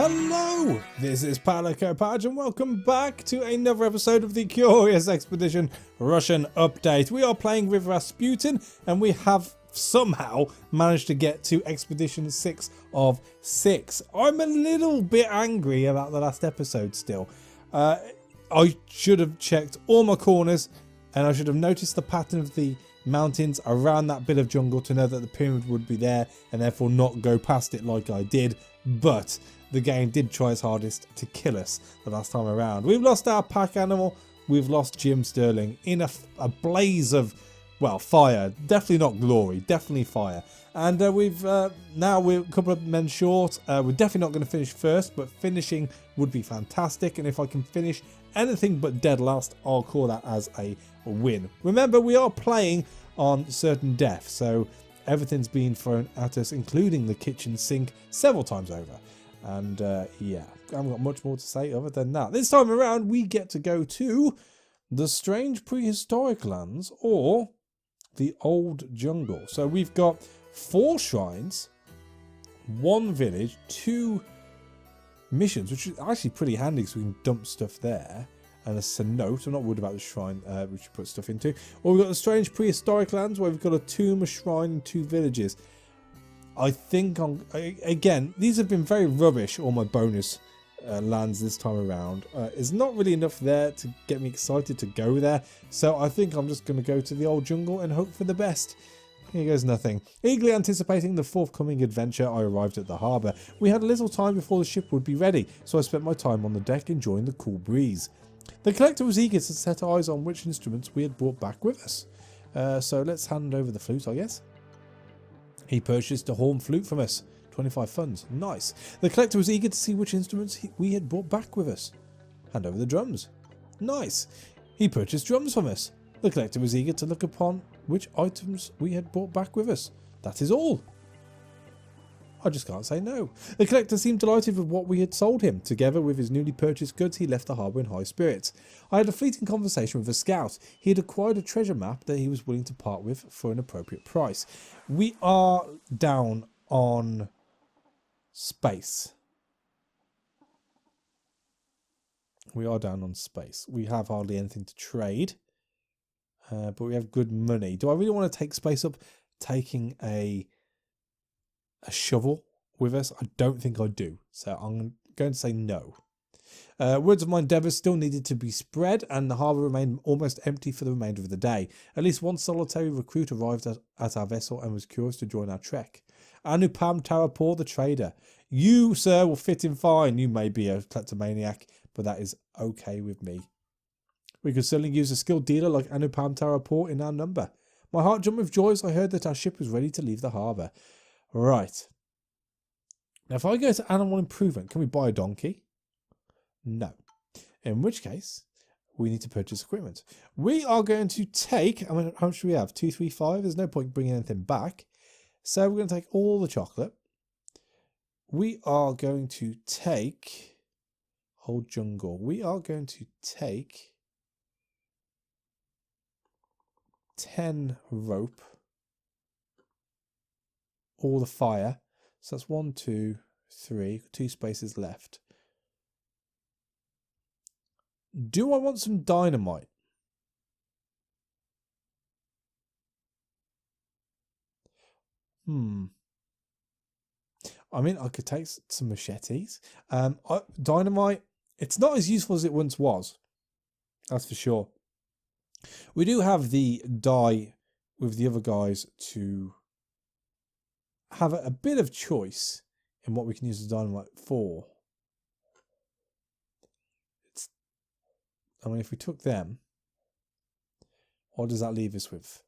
Hello, this is Palico Padge and welcome back to another episode of the Curious Expedition Russian Update. We are playing with Rapsutin and we have somehow managed to get to Expedition 6 of 6. I'm a little bit angry about the last episode still. I should have checked all my corners and I should have noticed the pattern of the mountains around that bit of jungle to know that the pyramid would be there and therefore not go past it like I did. But the game did try its hardest to kill us the last time around. We've lost our pack animal. We've lost Jim Sterling in a blaze of, well, fire. Definitely not glory. Definitely fire. And now we're a couple of men short. We're definitely not going to finish first, but finishing would be fantastic. And if I can finish anything but dead last, I'll call that as a win. Remember, we are playing on certain death, so everything's been thrown at us, including the kitchen sink, several times over. And yeah, I haven't got much more to say other than that. This time around, we get to go to the strange prehistoric lands or the old jungle. So we've got 4 shrines, 1 village, 2 missions, which is actually pretty handy because we can dump stuff there. And a cenote. I'm not worried about the shrine which you put stuff into. Or we've got the strange prehistoric lands where we've got a tomb, a shrine, and 2 villages. I think again, these have been very rubbish, all my bonus lands this time around. It's not really enough there to get me excited to go there. So I think I'm just going to go to the old jungle and hope for the best. Here goes nothing. Eagerly anticipating the forthcoming adventure, I arrived at the harbour. We had a little time before the ship would be ready, so I spent my time on the deck enjoying the cool breeze. The collector was eager to set eyes on which instruments we had brought back with us. So let's hand over the flute, I guess. He purchased a horn flute from us. 25 funds. Nice. The collector was eager to see which instruments we had brought back with us. Hand over the drums. Nice. He purchased drums from us. The collector was eager to look upon which items we had brought back with us. That is all. I just can't say no. The collector seemed delighted with what we had sold him. Together with his newly purchased goods, he left the harbour in high spirits. I had a fleeting conversation with a scout. He had acquired a treasure map that he was willing to part with for an appropriate price. We are down on space. We are down on space. We have hardly anything to trade, but we have good money. Do I really want to take space up taking a shovel with us? I don't think I do, so I'm going to say no. Words of my endeavours still needed to be spread, and the harbour remained almost empty for the remainder of the day. At least one solitary recruit arrived at our vessel and was curious to join our trek. Anupam Tarapur, the trader. You, sir, will fit in fine. You may be a kleptomaniac, but that is okay with me. We could certainly use a skilled dealer like Anupam Tarapur in our number. My heart jumped with joy as I heard that our ship was ready to leave the harbour. Right. Now, if I go to animal improvement, can we buy a donkey? No. In which case, we need to purchase equipment. We are going to take, how much do we have? 235? There's no point bringing anything back. So we're going to take all the chocolate. We are going to take whole jungle. We are going to take 10 rope. All the fire. So that's 1, 2, 3. 2 spaces left. Do I want some dynamite? I mean, I could take some machetes. Dynamite, it's not as useful as it once was. That's for sure. We do have the die with the other guys to have a bit of choice in what we can use the dynamite for. I mean, if we took them, what does that leave us with?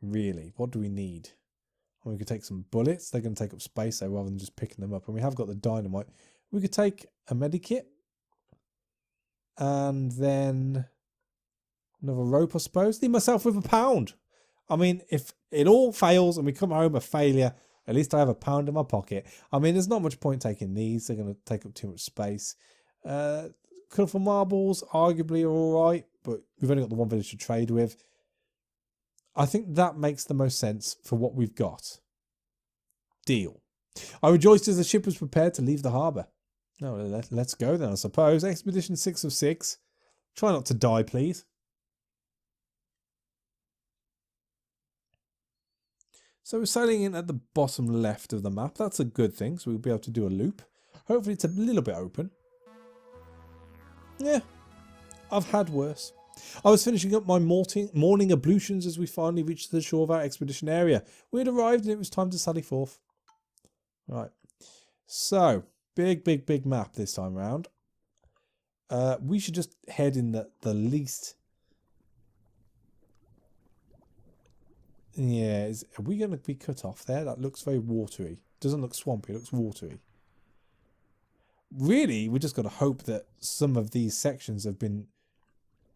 Really, what do we need? We could take some bullets. They're going to take up space though, rather than just picking them up. And we have got the dynamite. We could take a medikit. And then another rope, I suppose. Leave myself with £1. I mean, if it all fails and we come home a failure, at least I have £1 in my pocket. I mean, there's not much point taking these. They're going to take up too much space. Colourful marbles, arguably, are all right. But we've only got the 1 village to trade with. I think that makes the most sense for what we've got. Deal. I rejoiced as the ship was prepared to leave the harbour. No, let's go then, I suppose. Expedition 6 of 6. Try not to die, please. So we're sailing in at the bottom left of the map. That's a good thing, so we'll be able to do a loop. Hopefully it's a little bit open. Yeah, I've had worse. I was finishing up my morning ablutions as we finally reached the shore of our expedition area. We had arrived and it was time to sally forth. Right. So, big map this time round. We should just head in the least... Yeah, are we going to be cut off there? That looks very watery. Doesn't look swampy, it looks watery. Really, we just got to hope that some of these sections have been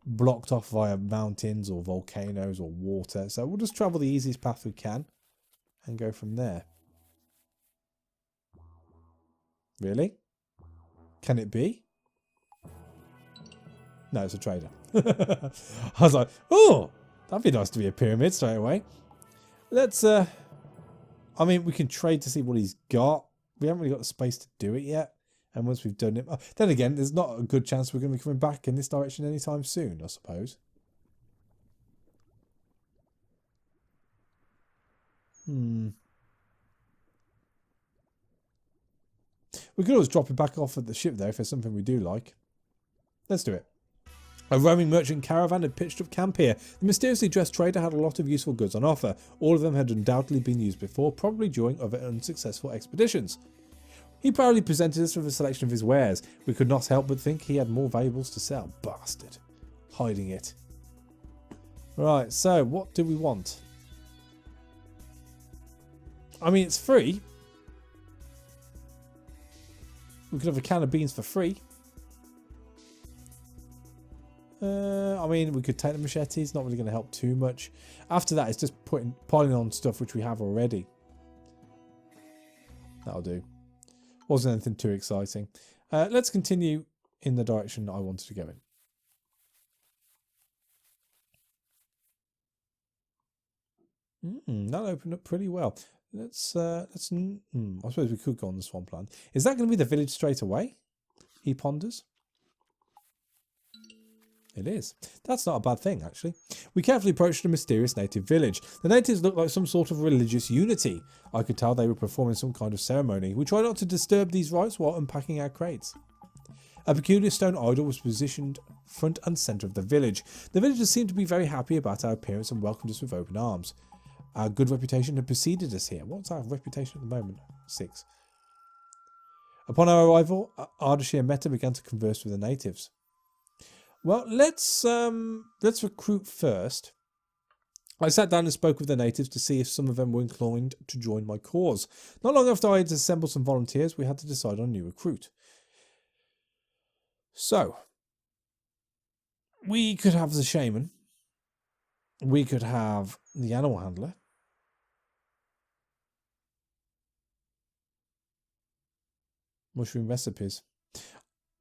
blocked off via mountains or volcanoes or water. So we'll just travel the easiest path we can and go from there. Really? Can it be? No, it's a trader. I was like, oh, that'd be nice to be a pyramid straight away. Let's, I mean, we can trade to see what he's got. We haven't really got the space to do it yet. And once we've done it... Then again, there's not a good chance we're going to be coming back in this direction anytime soon, I suppose. We could always drop it back off at the ship, though, if there's something we do like. Let's do it. A roaming merchant caravan had pitched up camp here. The mysteriously dressed trader had a lot of useful goods on offer. All of them had undoubtedly been used before, probably during other unsuccessful expeditions. He proudly presented us with a selection of his wares. We could not help but think he had more valuables to sell. Bastard. Hiding it. Right, so what do we want? I mean, it's free. We could have a can of beans for free. I mean, we could take the machetes. Not really going to help too much. After that, it's just piling on stuff which we have already. That'll do. Wasn't anything too exciting. Let's continue in the direction I wanted to go in. That opened up pretty well. I suppose we could go on the swampland. Is that going to be the village straight away? He ponders. It is. That's not a bad thing, actually. We carefully approached a mysterious native village. The natives looked like some sort of religious unity. I could tell they were performing some kind of ceremony. We tried not to disturb these rites while unpacking our crates. A peculiar stone idol was positioned front and centre of the village. The villagers seemed to be very happy about our appearance and welcomed us with open arms. Our good reputation had preceded us here. What's our reputation at the moment? 6. Upon our arrival, Ardashir and Meta began to converse with the natives. Well, let's recruit first. I sat down and spoke with the natives to see if some of them were inclined to join my cause. Not long after I had assembled some volunteers, we had to decide on a new recruit. So, we could have the shaman. We could have the animal handler. Mushroom recipes.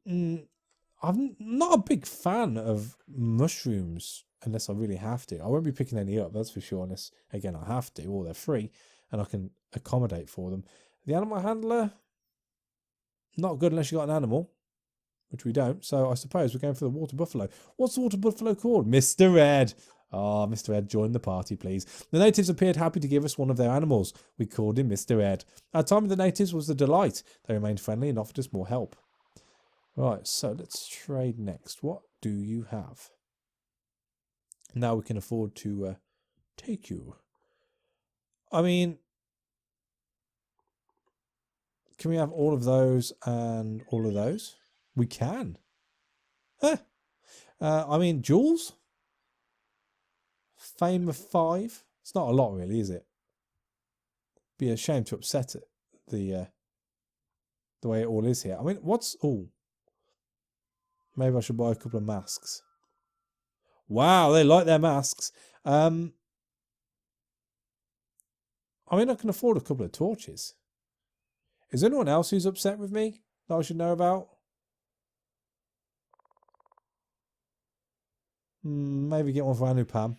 I'm not a big fan of mushrooms unless I really have to. I won't be picking any up, that's for sure, unless, again, I have to, or they're free, and I can accommodate for them. The animal handler, not good unless you got an animal, which we don't, so I suppose we're going for the water buffalo. What's the water buffalo called? Mr. Ed. Ah, Mr. Ed, join the party, please. The natives appeared happy to give us one of their animals. We called him Mr. Ed. Our time with the natives was a delight. They remained friendly and offered us more help. Right, so let's trade next. What do you have? Now we can afford to take you. I mean, can we have all of those and all of those? We can. Huh. I mean, jewels? Fame of 5? It's not a lot really, is it? Be a shame to upset it, the way it all is here. I mean, what's... Oh. Maybe I should buy a couple of masks. Wow, they like their masks. I mean, I can afford a couple of torches. Is there anyone else who's upset with me that I should know about? Maybe get one for Anupam.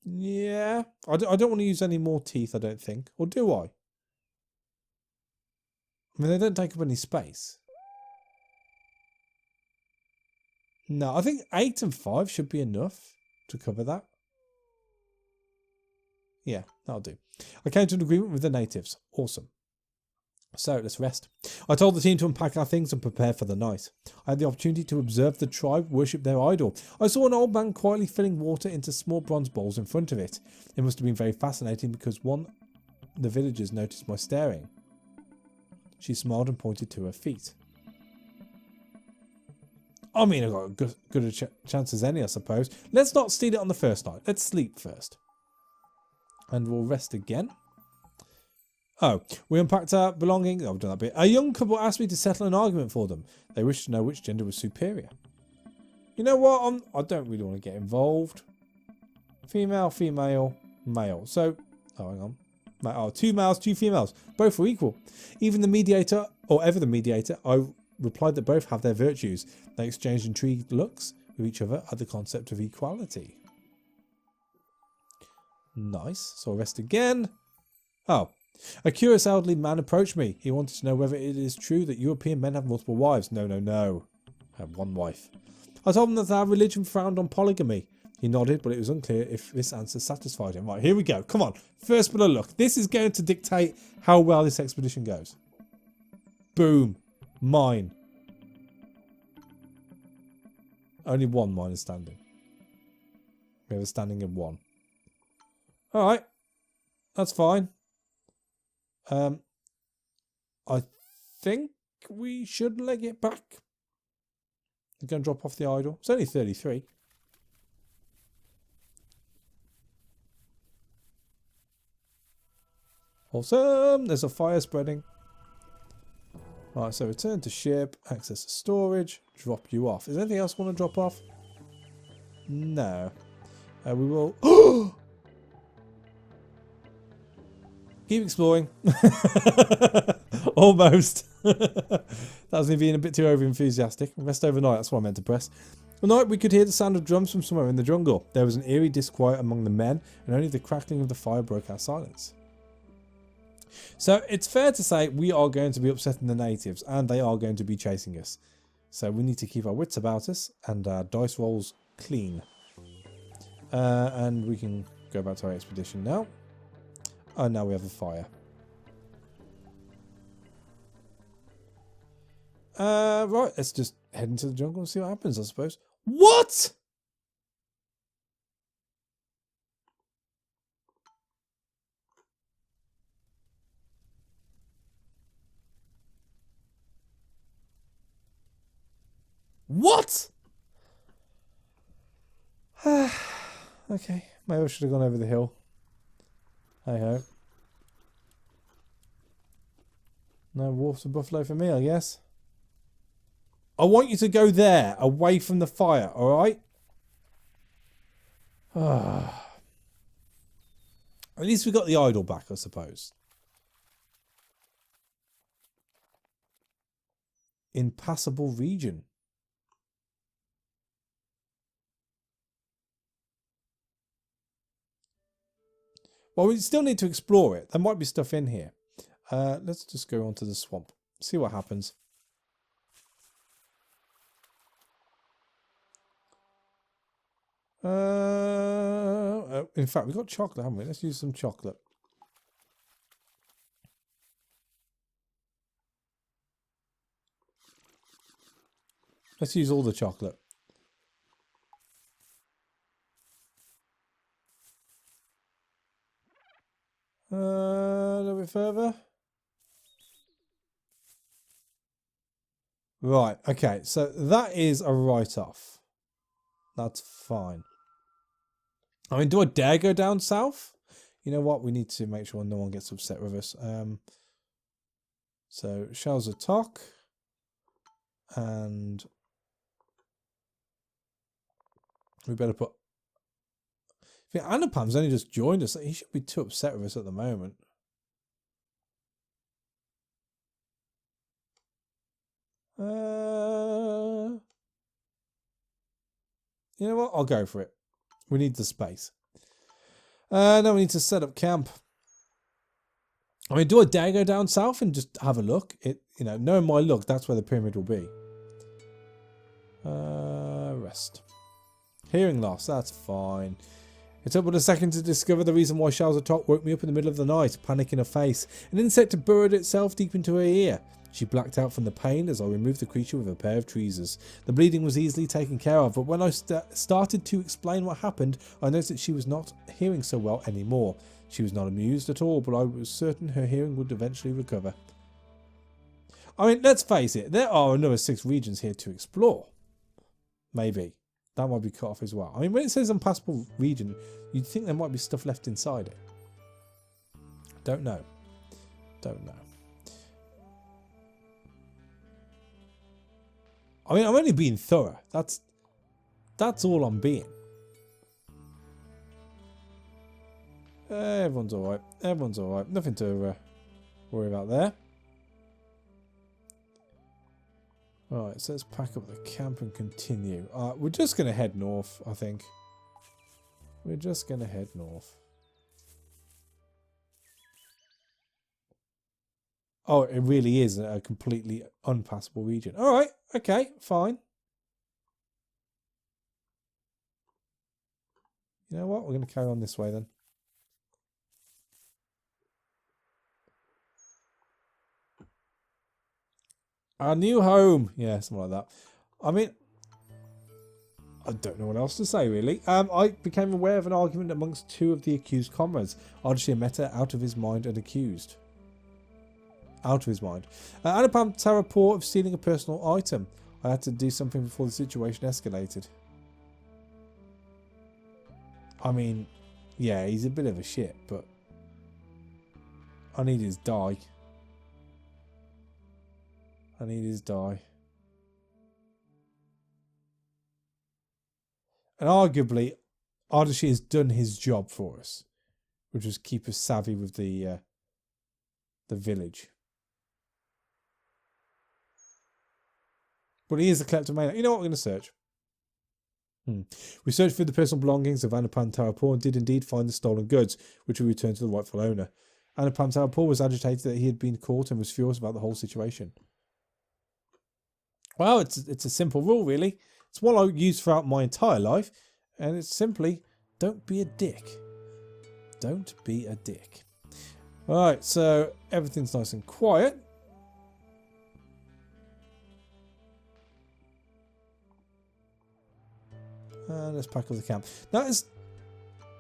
Yeah. I don't want to use any more teeth, I don't think. Or do I? I mean, they don't take up any space. No, I think 8 and 5 should be enough to cover that. Yeah, that'll do. I came to an agreement with the natives. Awesome. So, let's rest. I told the team to unpack our things and prepare for the night. I had the opportunity to observe the tribe worship their idol. I saw an old man quietly filling water into small bronze bowls in front of it. It must have been very fascinating because the villagers noticed my staring. She smiled and pointed to her feet. I mean, I've got as good a chance as any, I suppose. Let's not steal it on the first night. Let's sleep first. And we'll rest again. Oh, we unpacked our belongings. Oh, I've done that bit. A young couple asked me to settle an argument for them. They wished to know which gender was superior. You know what? I don't really want to get involved. Female, female, male. So, oh, hang on. Oh, 2 males, 2 females. Both were equal. Even the mediator, or ever the mediator, I replied that both have their virtues. They exchanged intrigued looks with each other at the concept of equality. Nice. So I'll rest again. Oh. A curious elderly man approached me. He wanted to know whether it is true that European men have multiple wives. No, no, no. I have one wife. I told him that our religion frowned on polygamy. He nodded, but it was unclear if this answer satisfied him. Right, here we go. Come on. First bit of luck. This is going to dictate how well this expedition goes. Boom. Mine. Only one mine is standing. We have a standing of 1. Alright. That's fine. I think we should leg it back. We're going to drop off the idol. It's only 33. Awesome. There's a fire spreading. Right, so return to ship, access to storage, drop you off. Is there anything else I want to drop off? No. We will... Keep exploring. Almost. That was me being a bit too over-enthusiastic. Rest overnight, that's what I meant to press. At night, we could hear the sound of drums from somewhere in the jungle. There was an eerie disquiet among the men, and only the crackling of the fire broke our silence. So, it's fair to say we are going to be upsetting the natives, and they are going to be chasing us. So, we need to keep our wits about us, and our dice rolls clean. And we can go back to our expedition now. Oh, now we have a fire. Right, let's just head into the jungle and see what happens, I suppose. What? What? Okay, maybe I should have gone over the hill. Hey ho. No wolves or buffalo for me, I guess. I want you to go there, away from the fire, alright? At least we got the idol back, I suppose. Impassable region. Well, we still need to explore it. There might be stuff in here. Let's just go onto the swamp. See what happens. In fact, we've got chocolate, haven't we? Let's use some chocolate. Let's use all the chocolate. A little bit further. Right, okay, so that is a write-off. That's fine. I mean, do I dare go down south? You know what? We need to make sure no one gets upset with us. So, shells of talk. And we better put... I think Anupam's only just joined us. He should be too upset with us at the moment. You know what? I'll go for it. We need the space. Now we need to set up camp. I mean, do I dare go down south and just have a look? Knowing my luck, that's where the pyramid will be. Rest. Hearing loss, that's fine. It took but a second to discover the reason why shells atop woke me up in the middle of the night, panic in her face. An insect had burrowed itself deep into her ear. She blacked out from the pain as I removed the creature with a pair of tweezers. The bleeding was easily taken care of, but when I started to explain what happened, I noticed that she was not hearing so well anymore. She was not amused at all, but I was certain her hearing would eventually recover. I mean, let's face it, there are another 6 regions here to explore. Maybe. That might be cut off as well. I mean, when it says unpassable region, you'd think there might be stuff left inside it. Don't know. Don't know. I mean, I'm only being thorough. That's all I'm being. Everyone's alright. Everyone's alright. Nothing to worry about there. Alright, so let's pack up the camp and continue. We're just going to head north, I think. We're just going to head north. Oh, it really is a completely unpassable region. Alright, okay, fine. You know what? We're going to carry on this way then. Our new home. Yeah, something like that. I mean, I don't know what else to say, really. I became aware of an argument amongst 2 of the accused comrades. Ardashir met her out of his mind and accused. Out of his mind. Anupam had a report of stealing a personal item. I had to do something before the situation escalated. I mean, yeah, he's a bit of a shit, but I need his dye. I need his dye. And arguably, Ardashir has done his job for us, which was keep us savvy with the village. But he is a kleptomaniac. You know what? We're going to search. We searched through the personal belongings of Anupam Tarapur and did indeed find the stolen goods, which we returned to the rightful owner. Anupam Tarapur was agitated that he had been caught and was furious about the whole situation. Well, it's a simple rule, really. It's one I used throughout my entire life, and it's simply, don't be a dick. Don't be a dick. Alright, so everything's nice and quiet. And let's pack up the camp. Now,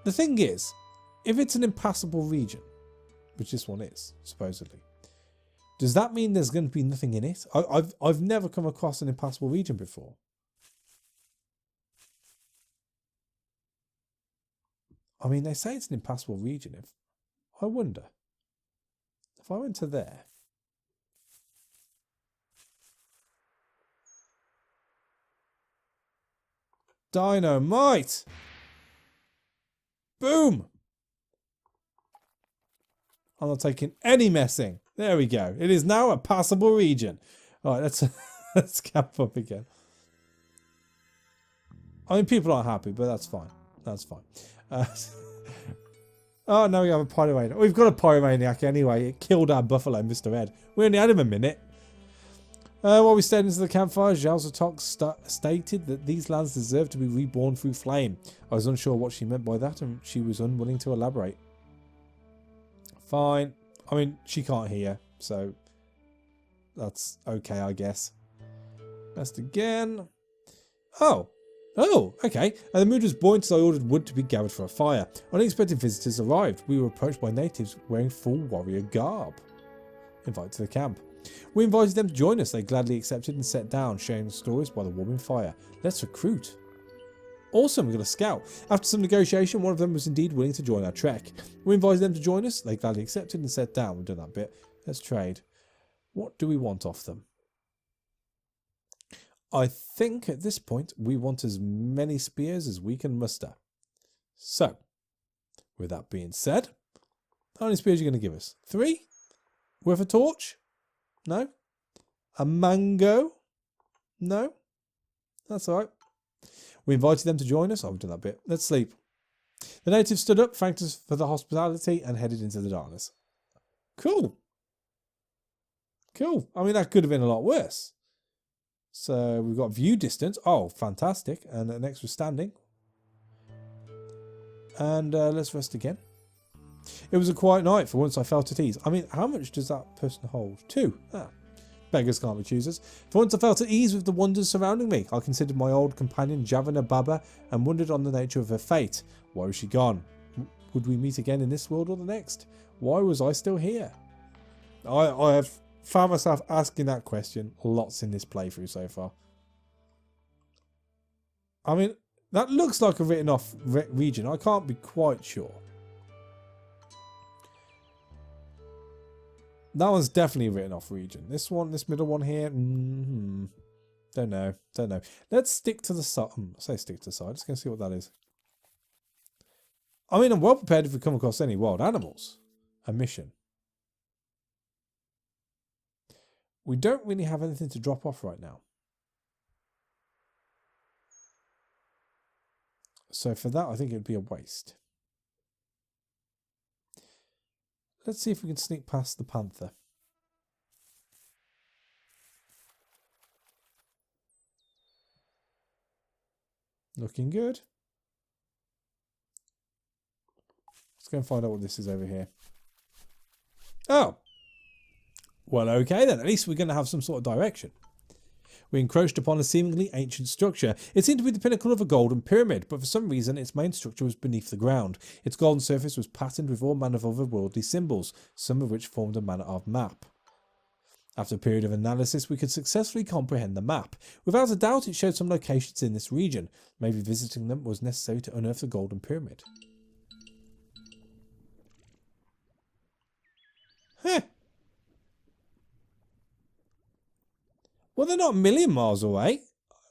the thing is, if it's an impassable region, which this one is, supposedly, does that mean there's going to be nothing in it? I've never come across an impassable region before. I mean, they say it's an impassable region. I wonder if I went to there. Dynamite! Boom! I'm not taking any messing. There we go. It is now a passable region. All right, let's camp up again. I mean, people aren't happy, but that's fine. That's fine. Oh, no, we have a pyromaniac. We've got a pyromaniac anyway. It killed our buffalo, Mr. Ed. We only had him a minute. While we stayed into the campfire, Zhalzatok stated that these lands deserve to be reborn through flame. I was unsure what she meant by that, and she was unwilling to elaborate. Fine. I mean, she can't hear, so that's okay, I guess. Rest again. Oh, okay. The mood was buoyant as I ordered wood to be gathered for a fire. Unexpected visitors arrived. We were approached by natives wearing full warrior garb. Invited to the camp. We invited them to join us. They gladly accepted and sat down, sharing stories by the warming fire. Let's recruit. Awesome, we got a scout. After some negotiation, one of them was indeed willing to join our trek. We invited them to join us. They gladly accepted and sat down. We've done that bit. Let's trade. What do we want off them? I think at this point we want as many spears as we can muster. So, with that being said, how many spears are you going to give us? 3? Worth a torch? No? A mango? No? That's alright. We invited them to join us. I've done that bit. Let's sleep. The native stood up, thanked us for the hospitality, and headed into the darkness. Cool. Cool. I mean, that could have been a lot worse. So we've got view distance. Oh, fantastic. And next we're standing. And let's rest again. It was a quiet night. For once I felt at ease. I mean, how much does that person hold? 2. Ah, beggars can't be choosers. For once I felt at ease with the wonders surrounding me. I considered my old companion Javana Baba and wondered on the nature of her fate. Why was she gone? Would we meet again in this world or the next? Why was I still here? I have found myself asking that question lots in this playthrough so far. I mean, that looks like a written off region. I can't be quite sure. That one's definitely a written off region. This one, this middle one here, don't know. Let's stick to the side. Say stick to the side. Just going to see what that is. I mean, I'm well prepared if we come across any wild animals. A mission. We don't really have anything to drop off right now. So for that, I think it would be a waste. Let's see if we can sneak past the panther. Looking good. Let's go and find out what this is over here. Oh. Well, okay then. At least we're going to have some sort of direction. We encroached upon a seemingly ancient structure. It seemed to be the pinnacle of a golden pyramid, but for some reason its main structure was beneath the ground. Its golden surface was patterned with all manner of otherworldly symbols, some of which formed a manner of map. After a period of analysis, we could successfully comprehend the map. Without a doubt, it showed some locations in this region. Maybe visiting them was necessary to unearth the golden pyramid. Huh. Well, they're not a million miles away.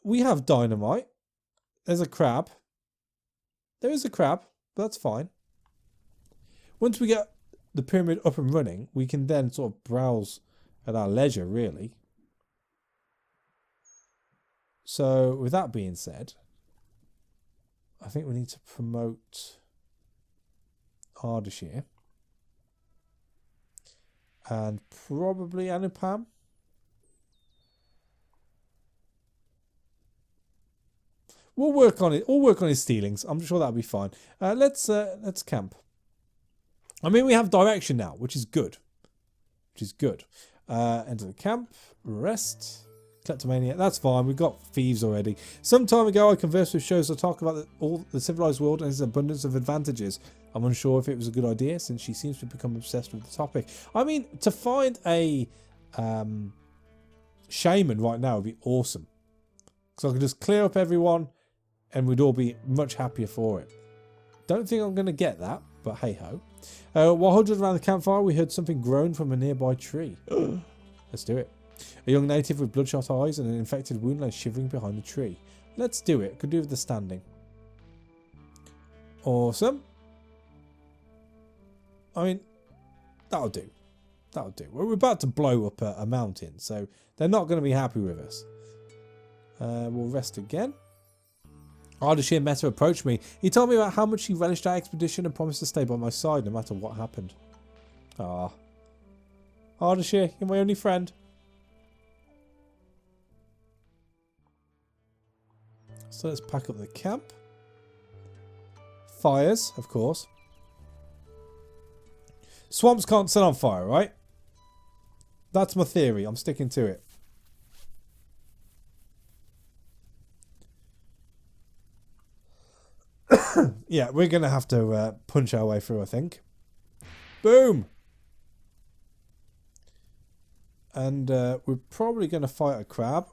We have dynamite. There's a crab. There is a crab, but that's fine. Once we get the pyramid up and running, we can then sort of browse at our leisure, really. So, with that being said, I think we need to promote Ardashir. And probably Anupam. We'll work on it. We'll work on his stealings. I'm sure that'll be fine. Let's camp. I mean, we have direction now, which is good. Enter the camp. Rest. Kleptomania. That's fine. We've got thieves already. Some time ago, I conversed with Shozotok about all the civilized world and its abundance of advantages. I'm unsure if it was a good idea, since she seems to become obsessed with the topic. I mean, to find a shaman right now would be awesome. So I can just clear up everyone, and we'd all be much happier for it. Don't think I'm going to get that, but hey-ho. While huddled around the campfire, we heard something groan from a nearby tree. Let's do it. A young native with bloodshot eyes and an infected wound lay shivering behind the tree. Let's do it. Could do with the standing. Awesome. I mean, that'll do. That'll do. We're about to blow up a mountain, so they're not going to be happy with us. We'll rest again. Ardashir Meta approached me. He told me about how much he relished our expedition and promised to stay by my side no matter what happened. Ah. Ardashir, you're my only friend. So let's pack up the camp. Fires, of course. Swamps can't set on fire, right? That's my theory. I'm sticking to it. Yeah, we're going to have to punch our way through, I think. Boom! And we're probably going to fight a crab.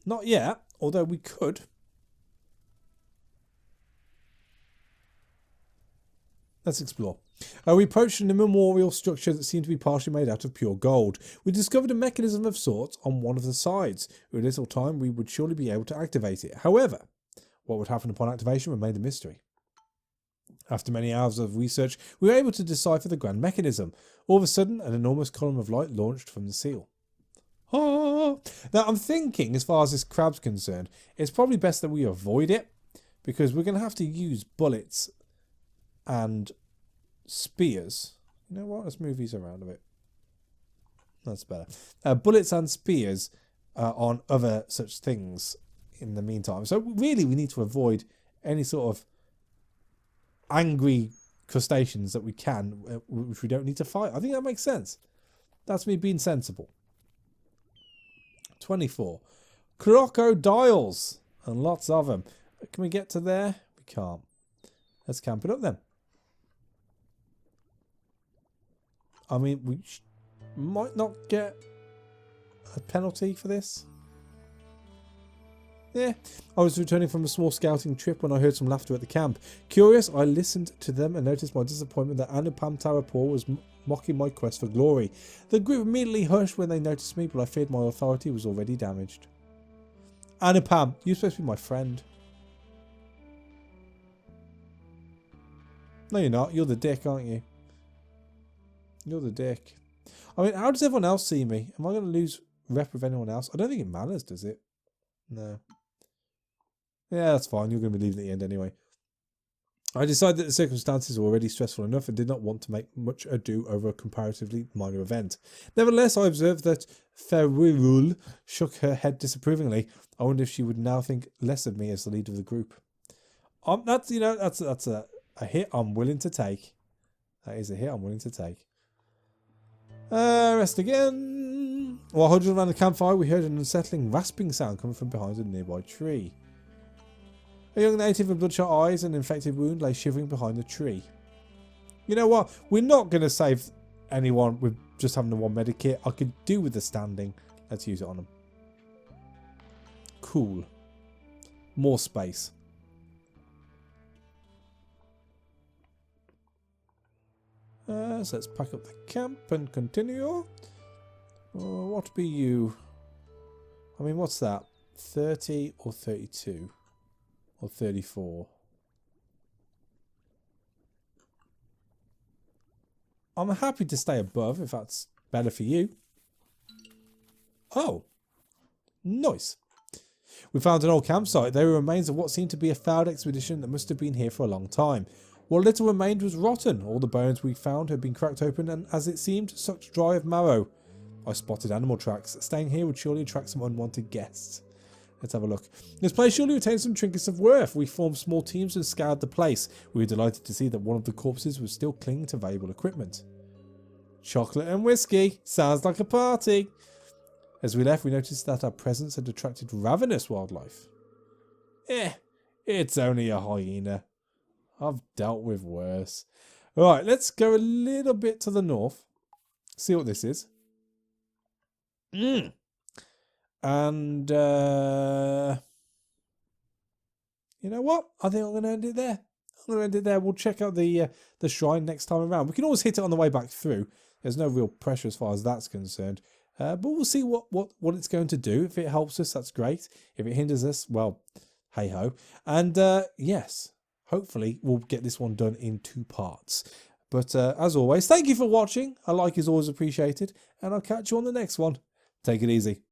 Not yet, although we could. Let's explore. We approached an immemorial structure that seemed to be partially made out of pure gold. We discovered a mechanism of sorts on one of the sides. With little time, we would surely be able to activate it. However, what would happen upon activation remained a mystery. After many hours of research, we were able to decipher the grand mechanism. All of a sudden, an enormous column of light launched from the seal. Oh. Now, I'm thinking, as far as this crab's concerned, it's probably best that we avoid it, because we're going to have to use bullets and spears. You know what? Let's move these around a bit. That's better. Bullets and spears on other such things in the meantime. So really, we need to avoid any sort of angry crustaceans that we can, which we don't need to fight. I think that makes sense. That's me being sensible. 24. Crocodiles. And lots of them. Can we get to there? We can't. Let's camp it up then. I mean, we might not get a penalty for this. Yeah. I was returning from a small scouting trip when I heard some laughter at the camp. Curious, I listened to them and noticed my disappointment that Anupam Tarapur was mocking my quest for glory. The group immediately hushed when they noticed me, but I feared my authority was already damaged. Anupam, you're supposed to be my friend. No, you're not. You're the dick, aren't you? You're the dick. I mean, how does everyone else see me? Am I going to lose rep with anyone else? I don't think it matters, does it? No. Yeah, that's fine. You're going to be leaving at the end anyway. I decided that the circumstances were already stressful enough and did not want to make much ado over a comparatively minor event. Nevertheless, I observed that Ferrul shook her head disapprovingly. I wonder if she would now think less of me as the leader of the group. That's a hit I'm willing to take. That is a hit I'm willing to take. Rest again. While huddled around the campfire, we heard an unsettling rasping sound coming from behind a nearby tree. A young native with bloodshot eyes and an infected wound lay shivering behind the tree. You know what? We're not going to save anyone with just having the one medikit. I could do with the standing. Let's use it on them. Cool. More space. So let's pack up the camp and continue. What be you? I mean, what's that? 30 or 32? Or 34? I'm happy to stay above if that's better for you. Oh. Nice. We found an old campsite. There were remains of what seemed to be a failed expedition that must have been here for a long time. What little remained was rotten. All the bones we found had been cracked open and, as it seemed, sucked dry of marrow. I spotted animal tracks. Staying here would surely attract some unwanted guests. Let's have a look. This place surely retained some trinkets of worth. We formed small teams and scoured the place. We were delighted to see that one of the corpses was still clinging to valuable equipment. Chocolate and whiskey. Sounds like a party. As we left, we noticed that our presence had attracted ravenous wildlife. It's only a hyena. I've dealt with worse. Alright, let's go a little bit to the north. See what this is. And, you know what? I think I'm going to end it there. We'll check out the shrine next time around. We can always hit it on the way back through. There's no real pressure as far as that's concerned. But we'll see what it's going to do. If it helps us, that's great. If it hinders us, well, hey-ho. And, yes, hopefully we'll get this one done in 2 parts. But, as always, thank you for watching. A like is always appreciated. And I'll catch you on the next one. Take it easy.